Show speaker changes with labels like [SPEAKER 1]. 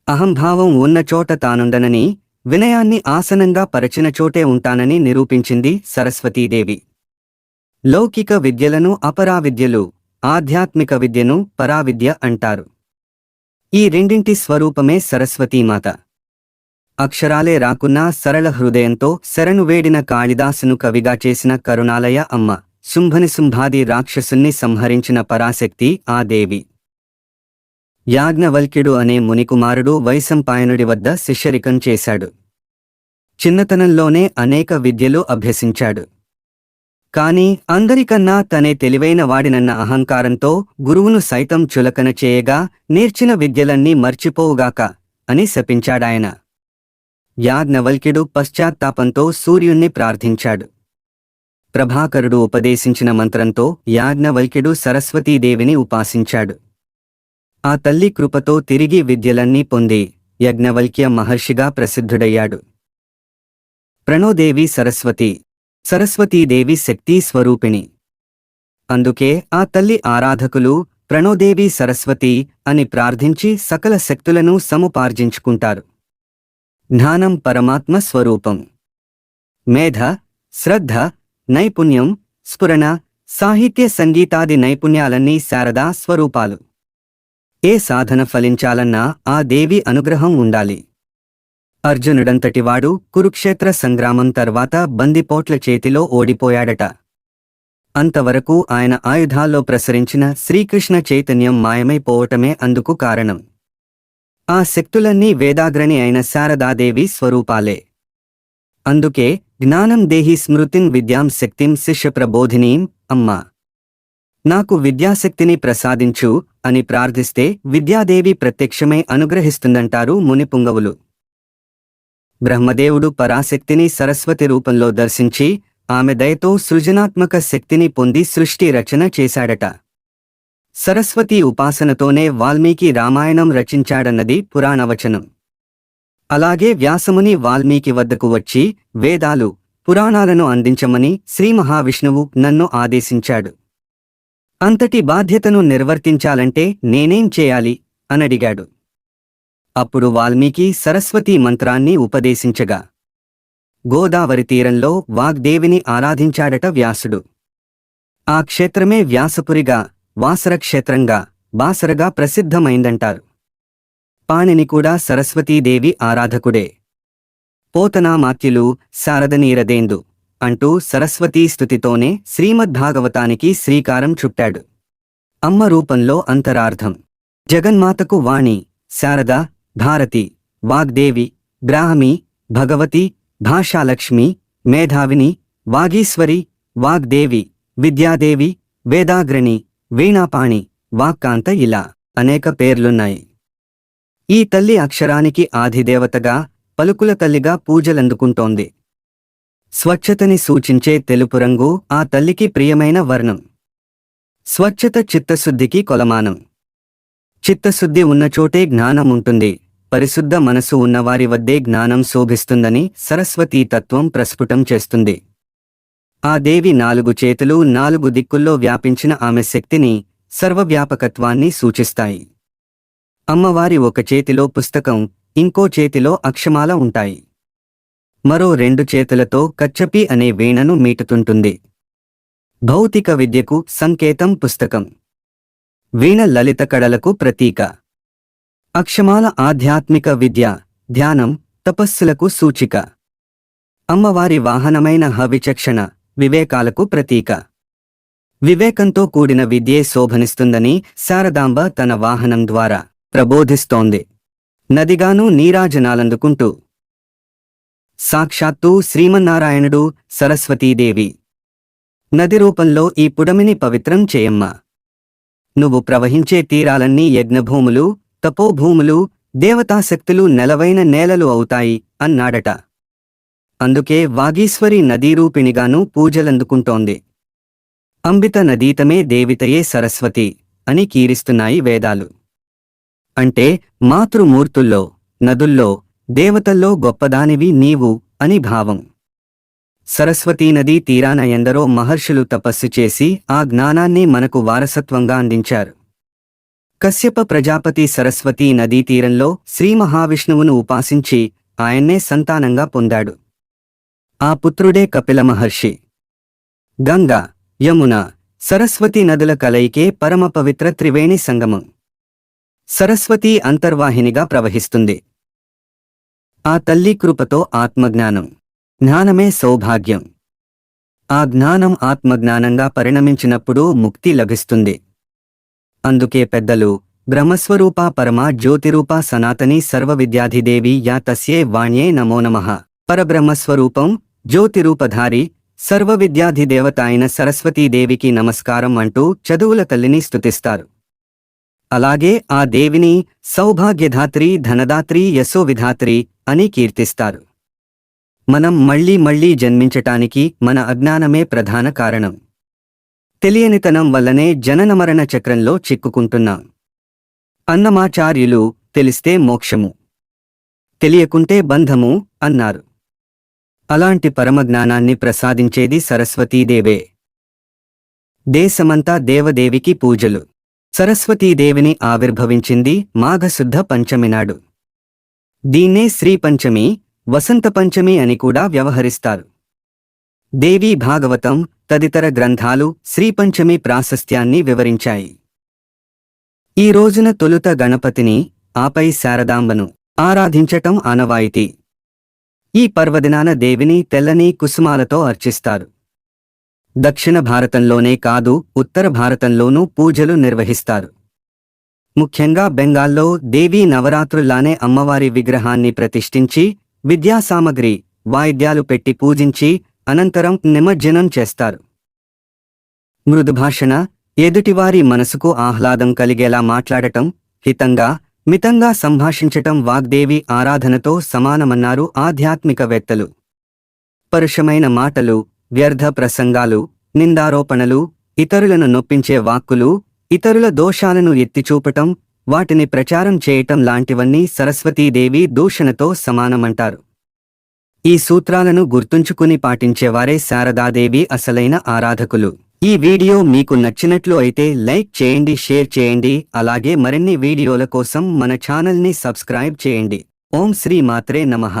[SPEAKER 1] అహంభావం ఉన్న చోట తానుండనని, వినయాన్ని ఆసనంగా పరచిన చోటే ఉంటానని నిరూపించింది సరస్వతీదేవి. లౌకిక విద్యలను అపరావిద్యలు, ఆధ్యాత్మిక విద్యను పరావిద్య అంటారు. ఈ రెండింటి స్వరూపమే సరస్వతీమాత. అక్షరాలే రాకున్నా సరళ హృదయంతో శరణు వేడిన కాళిదాసును కవిగా చేసిన కరుణాలయ అమ్మ, శుంభనిశుంభాది రాక్షసుల్ని సంహరించిన పరాశక్తి ఆ దేవి. యాజ్ఞవల్క్యుడు అనే మునికుమారుడు వైశంపాయనుడి వద్ద శిష్యరికం చేశాడు. చిన్నతనంలోనే అనేక విద్యలు అభ్యసించాడు. కాని అందరికన్నా తనే తెలివైన వాడినన్న అహంకారంతో గురువును సైతం చులకన చేయగా నేర్చిన విద్యలన్నీ మర్చిపోవుగాక అని శపించాడాయన. యాజ్ఞవల్క్యుడు పశ్చాత్తాపంతో సూర్యుణ్ణి ప్రార్థించాడు. ప్రభాకరుడు ఉపదేశించిన మంత్రంతో యాజ్ఞవల్క్యుడు సరస్వతీదేవిని ఉపాసించాడు. ఆ తల్లి కృపతో తిరిగి విద్యలన్నీ పొంది యజ్ఞవల్క్య మహర్షిగా ప్రసిద్ధుడయ్యాడు. ప్రణోదేవి సరస్వతి. సరస్వతీదేవి శక్తి స్వరూపిణి. అందుకే ఆ తల్లి ఆరాధకులు ప్రణోదేవి సరస్వతి అని ప్రార్థించి సకల శక్తులను సముపార్జించుకుంటారు. జ్ఞానం పరమాత్మ స్వరూపం. మేధ, శ్రద్ధ, నైపుణ్యం, స్ఫురణ, సాహిత్య సంగీతాది నైపుణ్యాలన్నీ శారదా స్వరూపాలు. ఏ సాధన ఫలించాలన్నా ఆ దేవి అనుగ్రహం ఉండాలి. అర్జునుడంతటివాడు కురుక్షేత్ర సంగ్రామం తర్వాత బందిపోట్ల చేతిలో ఓడిపోయాడట. అంతవరకు ఆయన ఆయుధాల్లో ప్రసరించిన శ్రీకృష్ణ చైతన్యం మాయమైపోవటమే అందుకు కారణం. ఆ శక్తులన్నీ వేదాగ్రణి అయిన శారదాదేవి స్వరూపాలే. అందుకే జ్ఞానం దేహి స్మృతిం విద్యాం శక్తిం శిష్య ప్రబోధినీం, అమ్మా నాకు విద్యాశక్తిని ప్రసాదించు అని ప్రార్థిస్తే విద్యాదేవి ప్రత్యక్షమై అనుగ్రహిస్తుందంటారు మునిపుంగవులు. బ్రహ్మదేవుడు పరాశక్తిని సరస్వతి రూపంలో దర్శించి ఆమె దయతో సృజనాత్మక శక్తిని పొంది సృష్టి రచన చేశాడట. సరస్వతీ ఉపాసనతోనే వాల్మీకి రామాయణం రచించాడన్నది పురాణవచనం. అలాగే వ్యాసముని వాల్మీకి వద్దకు వచ్చి వేదాలు, పురాణాలను అందించమని శ్రీ మహావిష్ణువు నన్ను ఆదేశించాడు. అంతటి బాధ్యతను నిర్వర్తించాలంటే నేనేం చేయాలి అనడిగాడు. అప్పుడు వాల్మీకి సరస్వతీ మంత్రాన్ని ఉపదేశించగా గోదావరి తీరంలో వాగ్దేవిని ఆరాధించాడట వ్యాసుడు. ఆ క్షేత్రమే వ్యాసపురిగా, వాసరక్షేత్రంగా, బాసరగా ప్రసిద్ధమైందంటారు. పాణిని కూడా సరస్వతీదేవి ఆరాధకుడే. పోతనామాత్యులు శారదనీరదేందు అంటూ సరస్వతీ స్తుతితోనే శ్రీమద్భాగవతానికి శ్రీకారం చుట్టాడు. అమ్మ రూపంలో అంతరార్థం. జగన్మాతకు వాణి, శారద, భారతి, వాగ్దేవి, బ్రాహ్మి, భగవతి, భాషాలక్ష్మి, మేధావిని, వాగీశ్వరి, వాగ్దేవి, విద్యాదేవి, వేదాగ్రణి, వీణాపాణి, వాక్కాంత ఇలా అనేక పేర్లున్నాయి. ఈ తల్లి అక్షరానికి ఆదిదేవతగా, పలుకుల తల్లిగా పూజలందుకుంటోంది. స్వచ్ఛతని సూచించే తెలుపు రంగు ఆ తల్లికి ప్రియమైన వర్ణం. స్వచ్ఛత చిత్తశుద్ధికి కొలమానం. చిత్తశుద్ధి ఉన్నచోటే జ్ఞానముంటుంది. పరిశుద్ధ మనసు ఉన్నవారి వద్దే జ్ఞానం శోభిస్తుందని సరస్వతీ తత్వం ప్రస్ఫుటం చేస్తుంది. ఆ దేవి 4 చేతులు 4 దిక్కుల్లో వ్యాపించిన ఆమె శక్తిని, సర్వవ్యాపకత్వాన్ని సూచిస్తాయి. అమ్మవారి ఒక చేతిలో పుస్తకం, ఇంకో చేతిలో అక్షమాల ఉంటాయి. మరో 2 చేతులతో కచ్చపి అనే వీణను మీటుతుంటుంది. భౌతిక విద్యకు సంకేతం పుస్తకం. వీణ లలిత కళలకు ప్రతీక. అక్షమాల ఆధ్యాత్మిక విద్య, ధ్యానం, తపస్సులకు సూచిక. అమ్మవారి వాహనమైన విచక్షణ, వివేకాలకు ప్రతీక. వివేకంతో కూడిన విద్యే శోభనిస్తుందని శారదాంబ తన వాహనం ద్వారా ప్రబోధిస్తోంది. నదిగాను నీరాజనాలందుకుంటూ సాక్షాత్తూ శ్రీమన్నారాయణుడు, సరస్వతీదేవి. నది రూపంలో ఈ పుడమిని పవిత్రం చేయమ్మా. నువ్వు ప్రవహించే తీరాలన్నీ యజ్ఞభూములు, తపోభూములు, దేవతాశక్తులు నెలవైన నేలలు అవుతాయి అన్నాడట. అందుకే వాగీశ్వరి నదీరూపిణిగాను పూజలందుకుంటోంది. అంబిత నదీతమే దేవితయే సరస్వతి అని కీరిస్తున్నాయి వేదాలు. అంటే మాతృమూర్తుల్లో, నదుల్లో, దేవతల్లో గొప్పదానివి నీవు అని భావం. సరస్వతీనదీ తీరాన ఎందరో మహర్షులు తపస్సు చేసి ఆ జ్ఞానాన్ని మనకు వారసత్వంగా అందించారు. కశ్యప ప్రజాపతి సరస్వతీ నదీ తీరంలో శ్రీ మహావిష్ణువును ఉపాసించి ఆయన్నే సంతానంగా పొందాడు. ఆ పుత్రుడే కపిల మహర్షి. గంగా, యమున, సరస్వతి నదుల కలయికే పరమ పవిత్ర త్రివేణి సంగమం. సరస్వతి అంతర్వాహినిగా ప్రవహిస్తుంది. ఆ తల్లి కృపతో ఆత్మజ్ఞానం, జ్ఞానమే సౌభాగ్యం. ఆ జ్ఞానం ఆత్మజ్ఞానంగా పరిణమించినప్పుడు ముక్తి లభిస్తుంది. అందుకే పెద్దలు బ్రహ్మస్వరూపా పరమా జ్యోతిరూపా సనాతనీ సర్వవిద్యాధిదేవి యా తస్యై వాణ్యే నమో నమః. పరబ్రహ్మస్వరూపం, జ్యోతిరూపధారి, సర్వవిద్యాధిదేవత అయిన సరస్వతీదేవికి నమస్కారం అంటూ చదువుల తల్లిని స్తుతిస్తారు. అలాగే ఆ దేవిని సౌభాగ్యధాత్రి, ధనదాత్రి, యశోవిధాత్రి అని కీర్తిస్తారు. మనం మళ్లీ మళ్లీ జన్మించటానికి మన అజ్ఞానమే ప్రధాన కారణం. తెలియనితనం వల్లనే జననమరణ చక్రంలో చిక్కుకుంటున్నాం. అన్నమాచార్యులు తెలిస్తే మోక్షము, తెలియకుంటే బంధము అన్నారు. అలాంటి పరమజ్ఞానాన్ని ప్రసాదించేది సరస్వతీదేవే. దేశమంతా దేవదేవికి పూజలు. సరస్వతీదేవిని ఆవిర్భవించింది మాఘశుద్ధ పంచమినాడు. దీన్నే శ్రీపంచమి, వసంత పంచమి అని కూడా వ్యవహరిస్తారు. దేవీ భాగవతం తదితర గ్రంథాలు శ్రీపంచమి ప్రాశస్త్యాన్ని వివరించాయి. ఈ రోజున తొలుత గణపతిని, ఆపై శారదాంబను ఆరాధించటం ఆనవాయితీ. ఈ పర్వదినాన దేవిని తెల్లని కుసుమాలతో అర్చిస్తారు. దక్షిణ భారతంలోనే కాదు, ఉత్తర భారతంలోనూ పూజలు నిర్వహిస్తారు. ముఖ్యంగా బెంగాల్లో దేవీ నవరాత్రుల్లానే అమ్మవారి విగ్రహాన్ని ప్రతిష్ఠించి విద్యాసామగ్రి, వాయిద్యాలు పెట్టి పూజించి అనంతరం నిమజ్జనం చేస్తారు. మృదుభాషణ, ఎదుటివారి మనసుకు ఆహ్లాదం కలిగేలా మాట్లాడటం, హితంగా, మితంగా సంభాషించటం వాగ్దేవి ఆరాధనతో సమానమన్నారు ఆధ్యాత్మికవేత్తలు. పరుషమైన మాటలు, వ్యర్థ ప్రసంగాలు, నిందారోపణలు, ఇతరులను నొప్పించే వాక్కులు, ఇతరుల దోషాలను ఎత్తిచూపటం, వాటిని ప్రచారం చేయటం లాంటివన్నీ సరస్వతీదేవి దూషణతో సమానమంటారు. ఈ సూత్రాలను గుర్తుంచుకుని పాటించేవారే శారదాదేవి అసలైన ఆరాధకులు. ఈ వీడియో మీకు నచ్చినట్లు అయితే లైక్ చేయండి, షేర్ చేయండి. అలాగే మరిన్ని వీడియోల కోసం మన ఛానల్ని సబ్స్క్రైబ్ చేయండి. ఓం శ్రీ మాత్రే నమః.